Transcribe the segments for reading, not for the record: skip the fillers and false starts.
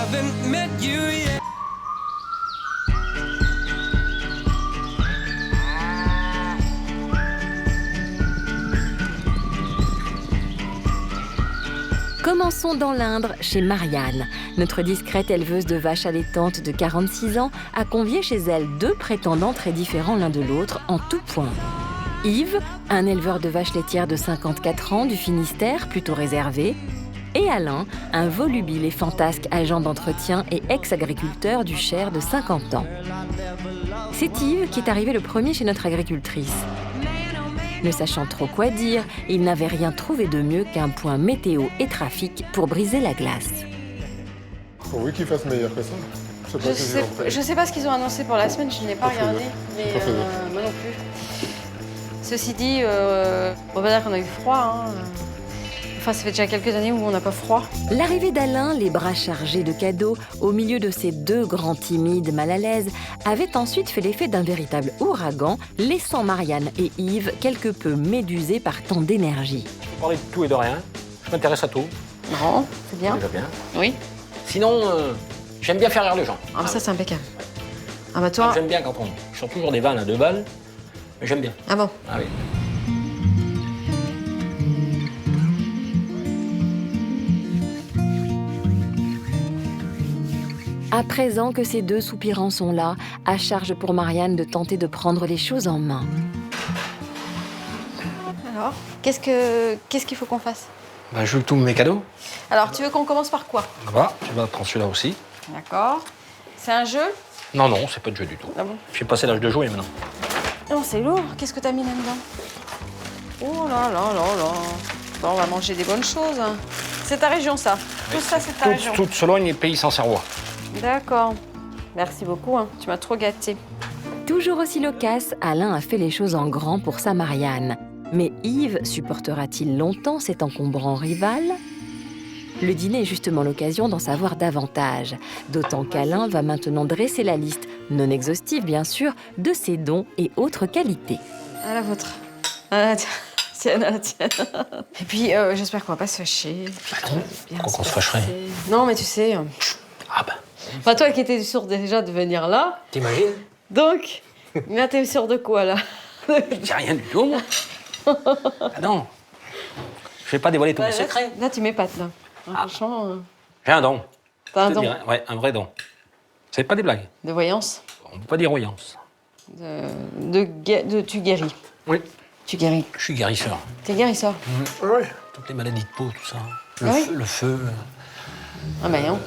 haven't met you yet. Commençons dans l'Indre, chez Marianne. Notre discrète éleveuse de vaches allaitantes de 46 ans a convié chez elle 2 prétendants très différents l'un de l'autre en tout point. Yves, un éleveur de vaches laitières de 54 ans du Finistère, plutôt réservé, et Alain, un volubile et fantasque agent d'entretien et ex-agriculteur du Cher de 50 ans. C'est Yves qui est arrivé le premier chez notre agricultrice. Ne sachant trop quoi dire, il n'avait rien trouvé de mieux qu'un point météo et trafic pour briser la glace. Pourvu qu'ils fassent meilleur que ça. Je sais pas ce qu'ils ont annoncé pour la semaine, je n'ai pas regardé, mais moi non plus. Ceci dit, on va dire qu'on a eu froid. Enfin, ça fait déjà quelques années où on n'a pas froid. L'arrivée d'Alain, les bras chargés de cadeaux, au milieu de ces 2 grands timides mal à l'aise, avait ensuite fait l'effet d'un véritable ouragan, laissant Marianne et Yves quelque peu médusés par tant d'énergie. Je parlais de tout et de rien. Je m'intéresse à tout. Non, c'est bien. Déjà bien. Oui. Sinon, j'aime bien faire rire les gens. Ah, ça, c'est impeccable. Ah, bah toi. J'aime bien quand on. Je sors toujours des vannes à 2 balles, mais j'aime bien. Ah bon? Ah oui. À présent que ces 2 soupirants sont là, à charge pour Marianne de tenter de prendre les choses en main. Alors, qu'est-ce qu'il faut qu'on fasse? Bah, je veux tous mes cadeaux. Alors, tu veux qu'on commence par quoi? Voilà, tu vas prendre celui-là aussi. D'accord. C'est un jeu? Non, non, c'est pas de jeu du tout. Ah bon? J'ai passé l'âge de jouer maintenant. Non, c'est lourd. Qu'est-ce que t'as mis là-dedans? Oh là là là là. Bon, on va manger des bonnes choses. C'est ta région, ça. Tout ça, c'est ta région. Toute Sologne et Pays sans Serrois. D'accord. Merci beaucoup. Tu m'as trop gâtée. Toujours aussi loquace, Alain a fait les choses en grand pour sa Marianne. Mais Yves supportera-t-il longtemps cet encombrant rival? Le dîner est justement l'occasion d'en savoir davantage, d'autant qu'Alain va maintenant dresser la liste, non exhaustive bien sûr, de ses dons et autres qualités. À la vôtre. À la tienne, à la tienne. Et puis, j'espère qu'on va pas se fâcher. Pourquoi qu'on se fâcherait? Non, mais tu sais... Ah bah, Enfin, toi qui étais sûr déjà de venir là, t'imagines? donc, là, t'es sûr de quoi, là? J'ai rien du tout, moi. Ah non. Je vais pas dévoiler tous mes secrets. Là, tu m'épates, là. Franchement, J'ai un don. t'as un Je te don dirais. Ouais, un vrai don. C'est pas des blagues. de voyance. On peut pas dire voyance. Tu guéris. Oui. Tu guéris. Je suis guérisseur. T'es guérisseur. Ouais. Toutes les maladies de peau, tout ça. Ah oui? Le feu, Ah bah non.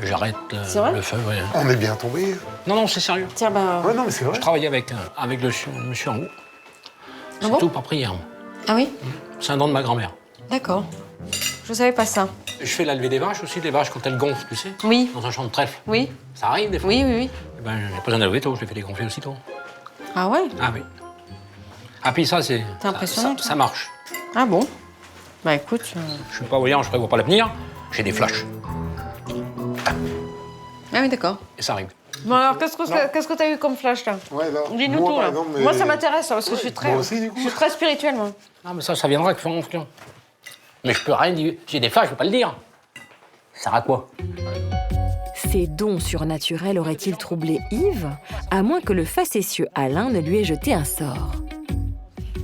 j'arrête C'est vrai? le feu, ouais. On est bien tombé. Non, non, c'est sérieux. Tiens, bah... Ouais, non, mais c'est vrai. Je travaillais avec le monsieur en haut. C'est bon tout par prière. Ah oui? C'est un don de ma grand-mère. D'accord. Je savais pas ça. Je fais la levée des vaches aussi, les vaches quand elles gonflent, tu sais, Oui. dans un champ de trèfle. Oui. Ça arrive des fois. Oui, oui, oui. Eh ben, j'ai pas besoin de la lever tôt, je les fais dégonfler aussitôt. Ah ouais? Ah oui. Ah puis ça, c'est... T'es impressionnant, Ça, toi. ça marche. Ah bon? Bah écoute... Je suis pas voyant, je prévois pas l'avenir. J'ai des flashs. Ah oui, d'accord. Et ça arrive. Bon alors, qu'est-ce que t'as eu comme flash, là? Ouais, là. Dis-nous Moi, tout, par là. exemple, mais- Moi, ça m'intéresse, là, parce que je suis très... moi aussi, du coup. Je suis très spirituelle, moi. Ah mais ça viendra avec fonction. Mais je peux rien dire. J'ai des flashs, je peux pas le dire. Ça sert à quoi? Ces dons surnaturels auraient-ils troublé Yves, à moins que le facétieux Alain ne lui ait jeté un sort?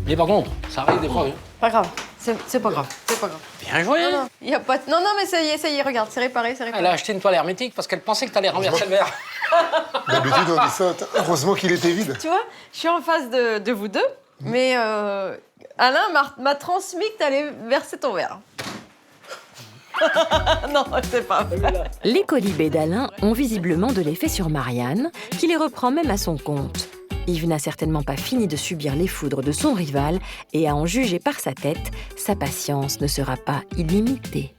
Mais par contre, ça arrive des fois. Hein. Pas grave. C'est pas grave. C'est pas grave. Bien joué. Non, non, y a pas de... non, non, mais ça y est, regarde, c'est réparé, c'est réparé. Elle a acheté une toile hermétique parce qu'elle pensait que t'allais renverser le verre. D'habitude, on dit ça. Heureusement qu'il était vide. Tu vois, je suis en face de vous deux, mais Alain m'a transmis que t'allais verser ton verre. Non, c'est pas vrai. Les colibés d'Alain ont visiblement de l'effet sur Marianne, qui les reprend même à son compte. Yves n'a certainement pas fini de subir les foudres de son rival, et à en juger par sa tête, sa patience ne sera pas illimitée.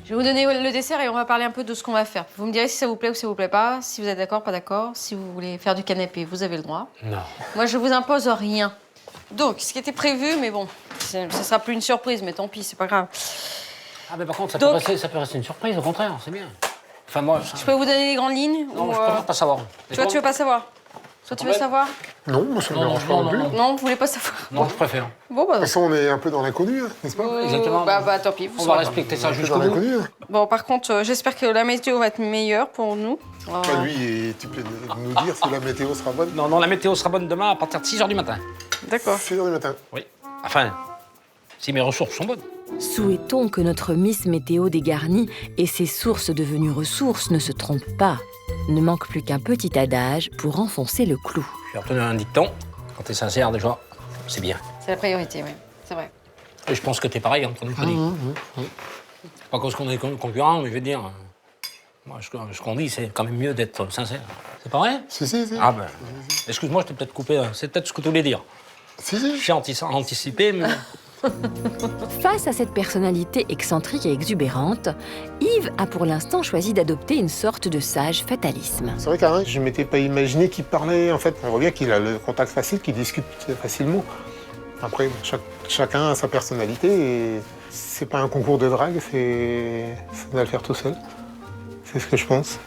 Je vais vous donner le dessert et on va parler un peu de ce qu'on va faire. Vous me direz si ça vous plaît ou ça vous plaît pas, si vous êtes d'accord, pas d'accord. Si vous voulez faire du canapé, vous avez le droit. Non. Moi, je vous impose rien. Donc, ce qui était prévu, mais bon, ça sera plus une surprise, mais tant pis, c'est pas grave. Ah mais par contre, Donc- ça peut rester une surprise, au contraire, c'est bien. Enfin moi... Je peux vous donner les grandes lignes Non, ou, je préfère pas savoir. Tu vois, tu veux pas savoir? Toi, tu veux savoir? Non, moi, ça ne me dérange pas non plus. Non, vous voulez pas savoir? Non, je préfère. Bon, bah... De toute façon, on est un peu dans l'inconnu, hein, n'est-ce pas? Exactement. Bah, tant pis. On va respecter ça On est jusqu'au dans bout. l'inconnu. Hein. Bon, par contre, j'espère que la météo va être meilleure pour nous. Bah, lui, et tu peux nous dire si la météo sera bonne? Non, la météo sera bonne demain à partir de 6h du matin. D'accord. 6h du matin. Oui. Enfin, si mes ressources sont bonnes. Souhaitons que notre Miss Météo dégarnie et ses sources devenues ressources ne se trompent pas. Ne manque plus qu'un petit adage pour enfoncer le clou. J'ai retenu un dicton. Quand t'es sincère, déjà, c'est bien. C'est la priorité, oui. C'est vrai. Et je pense que t'es pareil, entre nous, je te dis. Pas cause qu'on est concurrents, mais je veux dire... Moi, ce qu'on dit, c'est quand même mieux d'être sincère. C'est pas vrai? Si, si, si. Ah ben... Excuse-moi, je t'ai peut-être coupé. C'est peut-être ce que tu voulais dire. Si, si. J'ai anticipé, mais... Face à cette personnalité excentrique et exubérante, Yves a pour l'instant choisi d'adopter une sorte de sage fatalisme. C'est vrai qu'Alain, je ne m'étais pas imaginé qu'il parlait. En fait, on voit bien qu'il a le contact facile, qu'il discute facilement. Après, chacun a sa personnalité et c'est pas un concours de drague, ça doit le faire tout seul. C'est ce que je pense.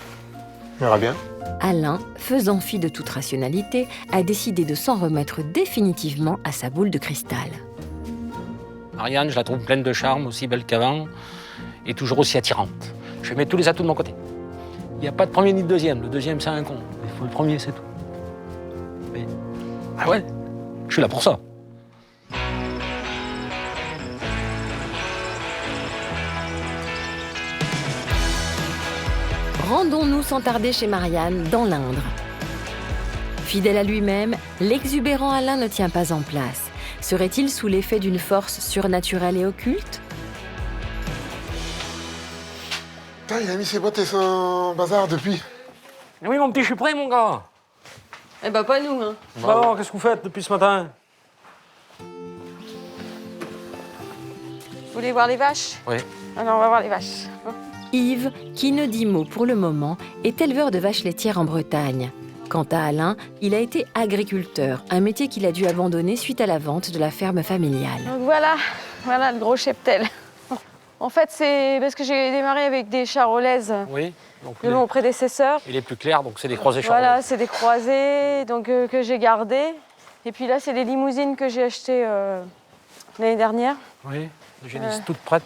On verra bien. Alain, faisant fi de toute rationalité, a décidé de s'en remettre définitivement à sa boule de cristal. Marianne, je la trouve pleine de charme, aussi belle qu'avant, et toujours aussi attirante. Je vais mettre tous les atouts de mon côté. Il n'y a pas de premier ni de deuxième. Le deuxième, c'est un con. Il faut le premier, c'est tout. Mais... Ah ouais, je suis là pour ça. Rendons-nous sans tarder chez Marianne, dans l'Indre. Fidèle à lui-même, l'exubérant Alain ne tient pas en place. Serait-il sous l'effet d'une force surnaturelle et occulte? Putain, il a mis ses bottes et son bazar depuis. Oui, mon petit, je suis prêt, mon gars. Eh ben, pas nous, hein. Bon, qu'est-ce que vous faites depuis ce matin? Vous voulez voir les vaches? Oui. Alors, on va voir les vaches. Yves, qui ne dit mot pour le moment, est éleveur de vaches laitières en Bretagne. Quant à Alain, il a été agriculteur, un métier qu'il a dû abandonner suite à la vente de la ferme familiale. Donc voilà le gros cheptel. En fait, c'est parce que j'ai démarré avec des charolaises Oui. Donc, de mon prédécesseur. il est plus clair, donc c'est des croisés charolais. Voilà, c'est des croisés donc, que j'ai gardés. Et puis là, c'est des limousines que j'ai achetées l'année dernière. Oui, j'ai des toutes prêtes.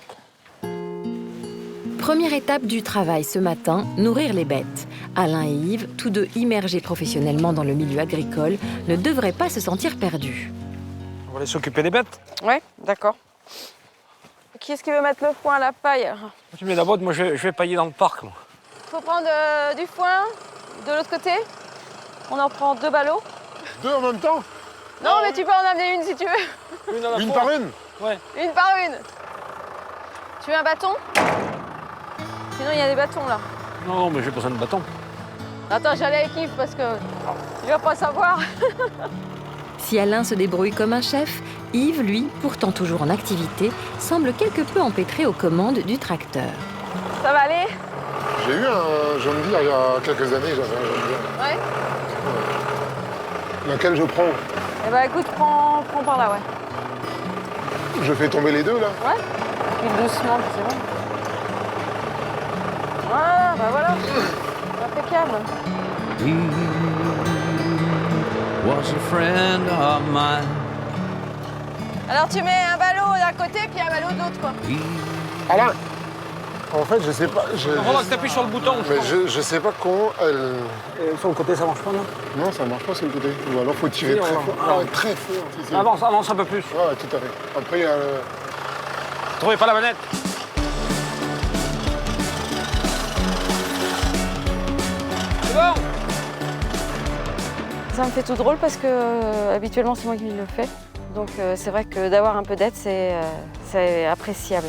Première étape du travail ce matin, nourrir les bêtes. Alain et Yves, tous deux immergés professionnellement dans le milieu agricole, ne devraient pas se sentir perdus. On va aller s'occuper des bêtes. Ouais, d'accord. Qui est-ce qui veut mettre le foin à la paille? Tu mets la botte, moi je vais pailler dans le parc. Moi. Faut prendre du foin de l'autre côté. On en prend 2 ballots. 2 en même temps? Non, mais tu peux en amener une si tu veux. Une par une? Ouais. Une par une. Tu veux un bâton? Sinon, il y a des bâtons là. Non, mais j'ai besoin de bâton. Attends, j'allais avec Yves parce que il va pas savoir. Si Alain se débrouille comme un chef, Yves, lui, pourtant toujours en activité, semble quelque peu empêtré aux commandes du tracteur. Ça va aller? J'ai eu un John Deere il y a quelques années, j'avais un John Deere. Ouais. Laquelle je prends? Eh ben écoute, prends par là, ouais. Je fais tomber les deux, là? Ouais. Puis doucement, puis c'est bon. Voilà, bah voilà. Impeccable. He was a friend of mine. Alors tu mets un ballot d'un côté puis un ballot de l'autre, quoi. Alain! En fait, je sais pas. On va t'appuyer sur le bouton. Mais je sais pas comment elle. Sur le côté, ça marche pas, non? Non, ça marche pas sur le côté. Ou alors faut tirer Si, très on va- fort. ah. Ah, très fort. Si, si. Avance un peu plus. Ouais, tout à fait. Après, il y a le... Trouvez pas la manette. C'est bon? Ça me fait tout drôle parce que habituellement c'est moi qui le fais. Donc c'est vrai que d'avoir un peu d'aide, c'est appréciable.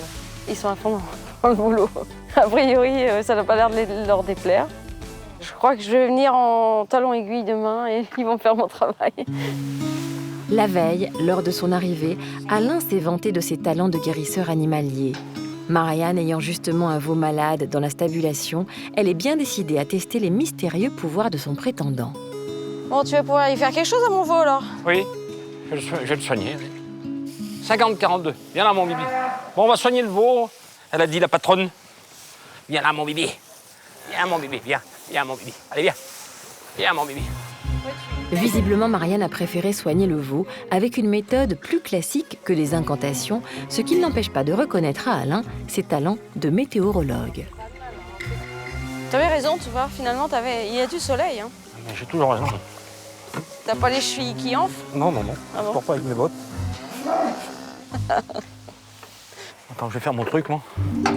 Ils sont à fond dans le boulot. A priori, ça n'a pas l'air de leur déplaire. Je crois que je vais venir en talons aiguilles demain et ils vont faire mon travail. La veille, lors de son arrivée, Alain s'est vanté de ses talents de guérisseur animalier. Marianne ayant justement un veau malade dans la stabulation, elle est bien décidée à tester les mystérieux pouvoirs de son prétendant. Bon, tu vas pouvoir y faire quelque chose à mon veau alors? Oui, je vais le soigner. 50-42. Viens là, mon bibi. Bon, on va soigner le veau. Elle a dit, la patronne. Viens là, mon bibi. Viens, mon bibi, viens. Viens, mon bibi. Allez, viens. Viens, mon bibi. Ouais, Visiblement, Marianne a préféré soigner le veau avec une méthode plus classique que les incantations, ce qui ne l'empêche pas de reconnaître à Alain ses talents de météorologue. T'avais raison, tu vois, finalement, il y a du soleil. Hein. Mais j'ai toujours raison. T'as pas les chevilles qui enflent? Non, non, non. Ah bon? Je cours pas avec mes bottes. Attends, je vais faire mon truc, moi.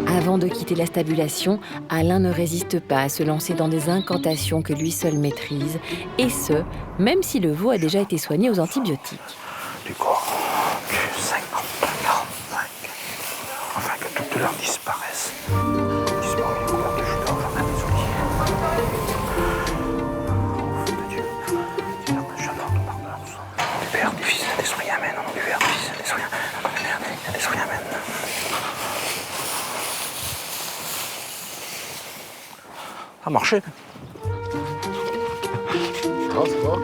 Avant de quitter la stabulation, Alain ne résiste pas à se lancer dans des incantations que lui seul maîtrise, et ce, même si le veau a déjà été soigné aux antibiotiques. Du corps, du 50, 45, afin que toute douleur disparaisse. Disparu au cœur de Judas, enfin des souliers. Feu de Dieu, Père d'un château de pardon. Du Père, du Fils et des souris, amen. Au nom du Père, du Fils et des souris, amen. Au nom du Père, et des souris, amen. Ça a marché. Ah, c'est bon.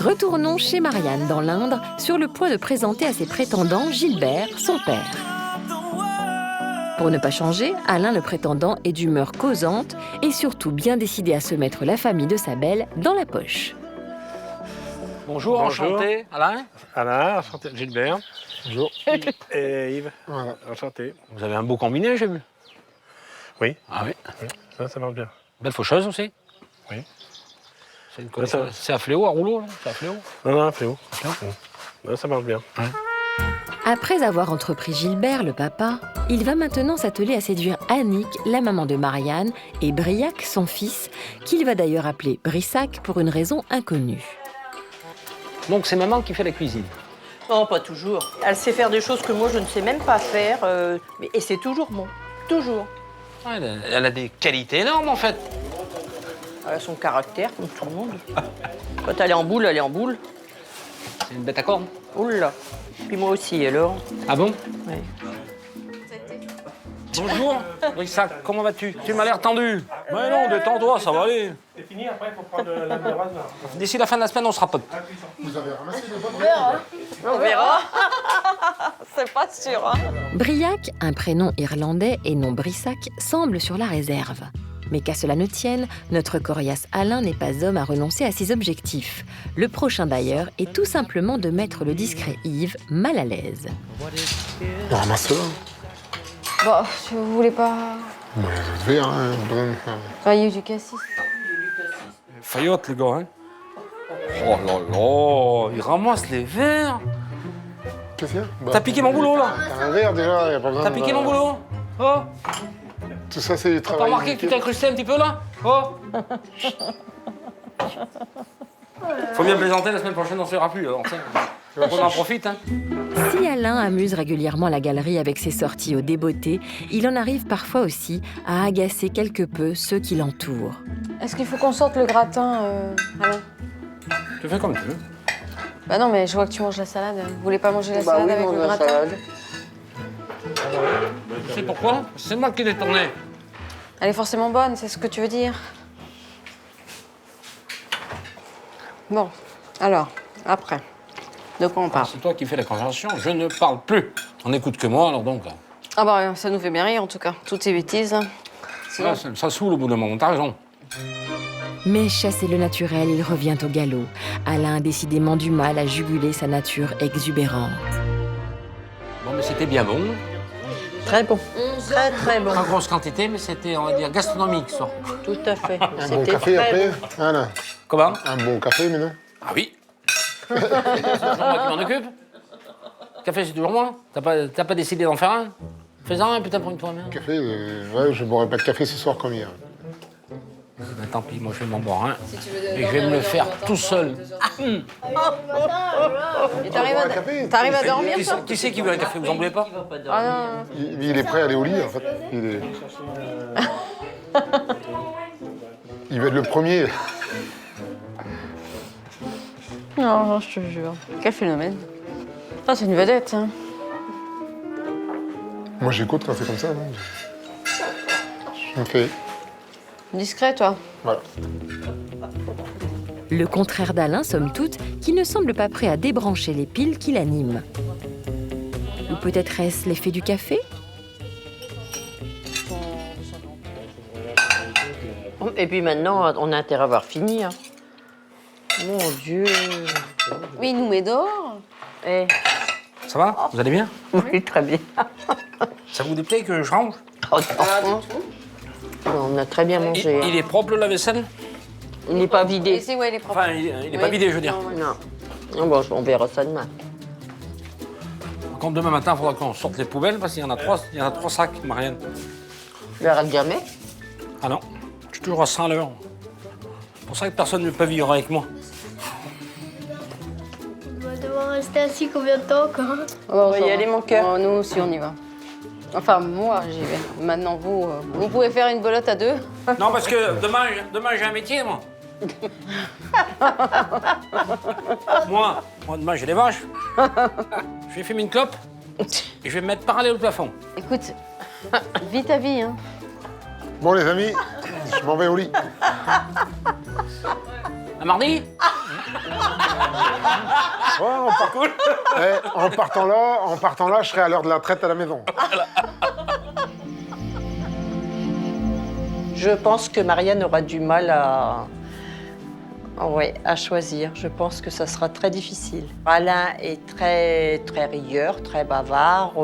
Retournons chez Marianne dans l'Indre, sur le point de présenter à ses prétendants Gilbert, son père. Pour ne pas changer, Alain le prétendant est d'humeur causante et surtout bien décidé à se mettre la famille de sa belle dans la poche. Bonjour, enchanté. Alain. Alain, enchanté. Gilbert. Bonjour. Et Yves. Voilà. Enchanté. Vous avez un beau combiné, j'ai vu. Oui. Ah oui. Ça marche bien. Belle faucheuse aussi. Oui. C'est une c'est à fléau, à rouleau, là. C'est à fléau. Non, Fléau. Ça marche bien. Après avoir entrepris Gilbert, le papa, il va maintenant s'atteler à séduire Annick, la maman de Marianne, et Briac, son fils, qu'il va d'ailleurs appeler Brissac pour une raison inconnue. Donc c'est maman qui fait la cuisine. Non, pas toujours. Elle sait faire des choses que moi, je ne sais même pas faire. Et c'est toujours bon. Toujours. Elle a des qualités énormes, en fait. Elle a son caractère, comme tout le monde. Quand elle est en boule, elle est en boule. C'est une bête à cornes. Oula. Puis moi aussi, alors. Ah bon? Oui. Bonjour, Brissac, comment vas-tu? Tu m'as l'air tendu. Mais non, détends-toi, ça va aller. C'est fini, après, il faut prendre la rasoir. D'ici la fin de la semaine, on sera potes. Vous avez ramassé les bottes? On verra. C'est pas sûr, hein. Briac, un prénom irlandais et non Brissac, semble sur la réserve. Mais qu'à cela ne tienne, notre coriace Alain n'est pas homme à renoncer à ses objectifs. Le prochain d'ailleurs est tout simplement de mettre le discret Yves mal à l'aise. Ramasse-le. Bon, si vous voulez pas... Mais le verre, hein, bon. Enfin, il y a eu du cassis. Faillotte, les gars, hein? Oh là là, il ramasse les verres. Qu'est-ce qu'il y a? Bah, T'as piqué mon boulot, là? T'as un verre déjà, y a pas besoin T'as de- piqué mon boulot? Oh, Tout ça, c'est du t'as travail. remarqué que tu t'es incrusté un petit peu, là? Oh. Faut bien plaisanter, la semaine prochaine, on ne fera plus, alors, tiens. On en profite, hein? Si Alain amuse régulièrement la galerie avec ses sorties au débeauté, il en arrive parfois aussi à agacer quelque peu ceux qui l'entourent. Est-ce qu'il faut qu'on sorte le gratin, Alain? Tu fais comme tu veux. Bah non, mais je vois que tu manges la salade. Vous voulez pas manger la Bah salade oui, avec mange le la gratin? salade. Tu sais pourquoi? C'est moi qui l'ai tourné. Elle est forcément bonne, c'est ce que tu veux dire. Bon, alors, après, de quoi on parle? C'est toi qui fais la conversation, je ne parle plus. On n'écoute que moi, alors donc. Ah bah, ça nous fait bien rire, en tout cas. Toutes ces bêtises. Hein. Sinon- Ça saoule au bout d'un moment, t'as raison. Mais chassé le naturel, il revient au galop. Alain a décidément du mal à juguler sa nature exubérante. Bon, mais c'était bien bon. Très bon. Très, très bon. Pas grosse quantité, mais c'était, on va dire, gastronomique, ça. Tout à fait. Un bon C'était café très après? bon. Voilà. Comment? Un bon café, mais non. Ah oui. C'est toujours moi qui m'en occupe. Café, c'est toujours moi. T'as pas décidé d'en faire un? Fais-en un, putain, pour une fois, merde. Café, ouais, je boirai pas de café ce soir comme hier. Ben, tant pis, moi, je vais m'en boire un. Et je vais me le faire tout seul. Et boire un café. t'arrives à dormir, toi? Qui c'est qui veut un café? Vous en voulez pas? Ah non, Il est prêt à aller au lit, en fait. Il va être le premier. non, non, je te jure. Quel phénomène. Ah, c'est une vedette, hein. Moi, j'écoute quand c'est comme ça. Non, je me fais... Discret, toi. Voilà. Le contraire d'Alain, somme toute, qui ne semble pas prêt à débrancher les piles qui l'animent. Ou peut-être est-ce l'effet du café? Et puis maintenant, on a intérêt à avoir fini. Hein. Mon Dieu. Oui, il nous met dehors. Eh, Ça va? Vous allez bien? oui, très bien. Ça vous déplaît que je range? Oh, non. Non, on a très bien mangé. Il est propre le lave-vaisselle? Il n'est pas Et vidé. c'est ouais, il est propre. Enfin, il n'est pas Oui. vidé, je veux dire. Non. Non, bon, on verra ça demain. Par contre, demain matin, il faudra qu'on sorte les poubelles parce qu'il y en a 3 sacs, Marianne. Tu verras le gamin. Ah non, je suis toujours à 100 à l'heure. C'est pour ça que personne ne peut vivre avec moi. On va devoir rester assis combien de temps encore? On va y aller, mon cœur. Nous aussi, on y va. Enfin, moi, j'y vais. Maintenant, vous pouvez faire une belote à 2. Non, parce que demain j'ai un métier, moi. moi, demain, j'ai des vaches. Je vais fumer une clope et je vais me mettre parallèle au plafond. Écoute, vis ta vie, hein. Bon, les amis, je m'en vais au lit. À mardi? Ouais, en partant là, je serai à l'heure de la traite à la maison. Je pense que Marianne aura du mal à choisir. Je pense que ça sera très difficile. Alain est très, très rieur, très bavard,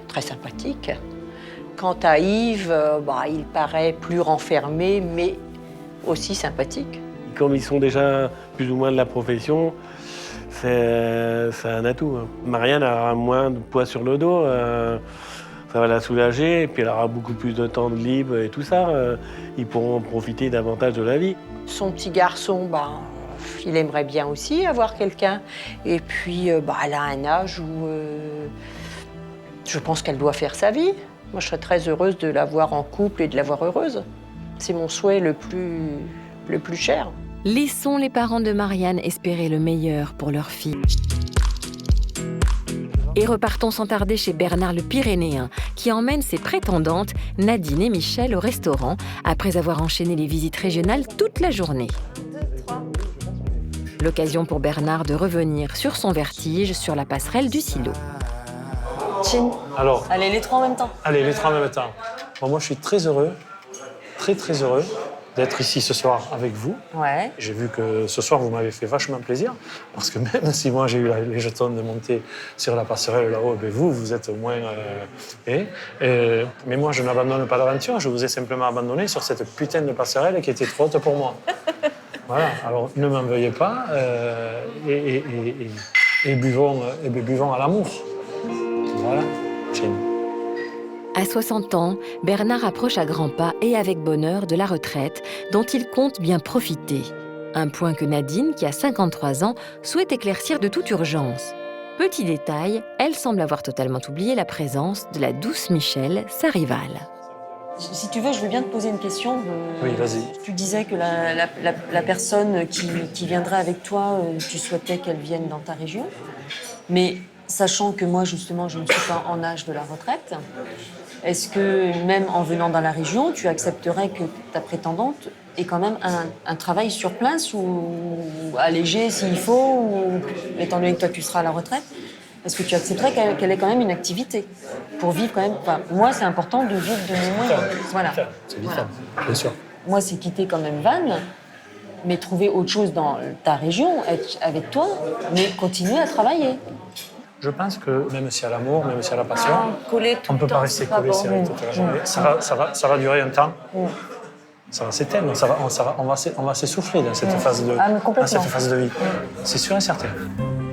très sympathique. Quant à Yves, il paraît plus renfermé, mais aussi sympathique. Comme ils sont déjà plus ou moins de la profession, c'est un atout. Hein. Marianne aura moins de poids sur le dos, ça va la soulager, et puis elle aura beaucoup plus de temps de libre et tout ça. Ils pourront profiter davantage de la vie. Son petit garçon, il aimerait bien aussi avoir quelqu'un. Et puis, elle a un âge où je pense qu'elle doit faire sa vie. Moi, je serais très heureuse de la voir en couple et de la voir heureuse. C'est mon souhait le plus cher. Laissons les parents de Marianne espérer le meilleur pour leur fille. Et repartons sans tarder chez Bernard le Pyrénéen, qui emmène ses prétendantes, Nadine et Michel, au restaurant, après avoir enchaîné les visites régionales toute la journée. L'occasion pour Bernard de revenir sur son vertige sur la passerelle du silo. Chin. Alors, Allez, les trois en même temps. allez, les trois en même temps. Bon, moi, je suis très heureux, très heureux d'être ici ce soir avec vous. Ouais. J'ai vu que ce soir, vous m'avez fait vachement plaisir, parce que même si moi, j'ai eu les jetons de monter sur la passerelle là-haut, vous êtes au moins... mais moi, je n'abandonne pas l'aventure, je vous ai simplement abandonné sur cette putain de passerelle qui était trop haute pour moi. Voilà, alors ne m'en veuillez pas, et buvons à l'amour. Voilà, Chin. À 60 ans, Bernard approche à grands pas et avec bonheur de la retraite dont il compte bien profiter. Un point que Nadine, qui a 53 ans, souhaite éclaircir de toute urgence. Petit détail, elle semble avoir totalement oublié la présence de la douce Michel, sa rivale. Si tu veux, je veux bien te poser une question. Oui, vas-y. Tu disais que la personne qui viendrait avec toi, tu souhaitais qu'elle vienne dans ta région. Mais sachant que moi, justement, je ne suis pas en âge de la retraite, est-ce que même en venant dans la région, tu accepterais que ta prétendante ait quand même un travail sur place ou allégé s'il faut, ou, étant donné que toi, tu seras à la retraite? Est-ce que tu accepterais qu'elle ait quand même une activité pour vivre quand même? Enfin, moi, c'est important de vivre de mes moyens. Voilà. C'est vital, bien sûr. Moi, c'est quitter quand même Vannes, mais trouver autre chose dans ta région, être avec toi, mais continuer à travailler. Je pense que même s'il y a l'amour, même s'il y a la passion, Coller tout on ne peut le pas temps, rester c'est pas collé bon. serré toute la journée. Ça va durer un temps. Ça va s'éteindre, on va s'essouffler dans cette phase de vie. C'est sûr et certain.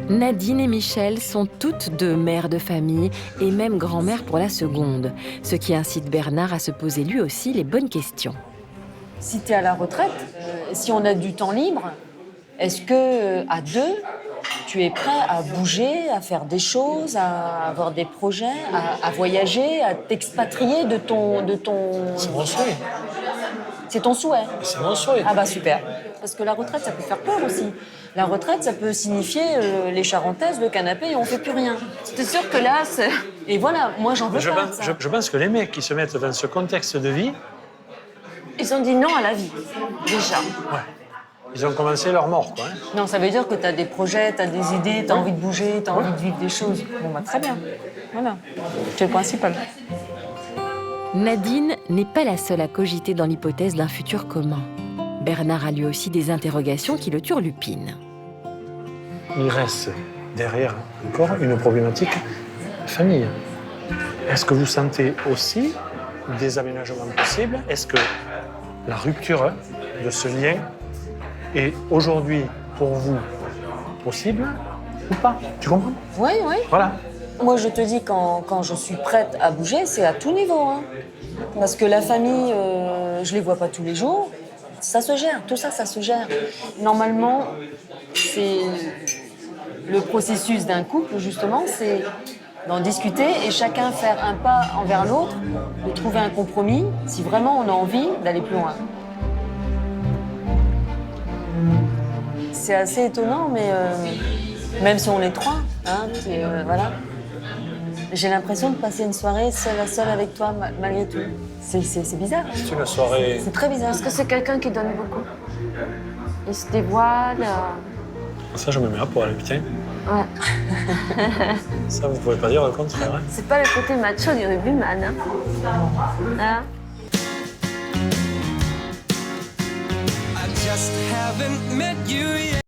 Nadine et Michel sont toutes deux mères de famille et même grand-mère pour la seconde, ce qui incite Bernard à se poser lui aussi les bonnes questions. Si tu es à la retraite, si on a du temps libre, est-ce que à deux, tu es prêt à bouger, à faire des choses, à avoir des projets, à voyager, à t'expatrier de ton... C'est mon souhait. C'est ton souhait? C'est mon souhait. Ah bah super. Parce que la retraite, ça peut faire peur aussi. La retraite, ça peut signifier les charentaises, le canapé et on fait plus rien. C'est sûr que là, c'est... Et voilà, moi j'en veux pas de ça. Je pense que les mecs qui se mettent dans ce contexte de vie, Ils ont dit non à la vie, déjà. ouais. Ils ont commencé leur mort, quoi. Hein. Non, ça veut dire que tu as des projets, tu as des idées, tu as envie de bouger, tu as envie de vivre des choses. Bon, bah, très bien. Voilà. C'est le principal. Nadine n'est pas la seule à cogiter dans l'hypothèse d'un futur commun. Bernard a lui aussi des interrogations qui le turlupinent. Il reste derrière encore une problématique famille. Est-ce que vous sentez aussi des aménagements possibles? Est-ce que la rupture de ce lien est aujourd'hui pour vous possible ou pas? Tu comprends? Oui, oui. Voilà. Moi, je te dis, quand je suis prête à bouger, c'est à tout niveau. Hein. Parce que la famille, je les vois pas tous les jours. Ça se gère, tout ça, ça se gère. Normalement, c'est le processus d'un couple, justement, c'est d'en discuter et chacun faire un pas envers l'autre, de trouver un compromis, si vraiment on a envie d'aller plus loin. C'est assez étonnant, mais même si on est trois, hein, voilà. J'ai l'impression de passer une soirée seule à seule avec toi, malgré tout. C'est bizarre. Hein. C'est une soirée... C'est très bizarre. Parce que c'est quelqu'un qui donne beaucoup. Il se dévoile. Ça, je me mets à poil, putain. Ouais. Ça, vous pouvez pas dire le contraire. Hein. C'est pas le côté macho du rugbyman. Hein. Hein? I just haven't met you yet.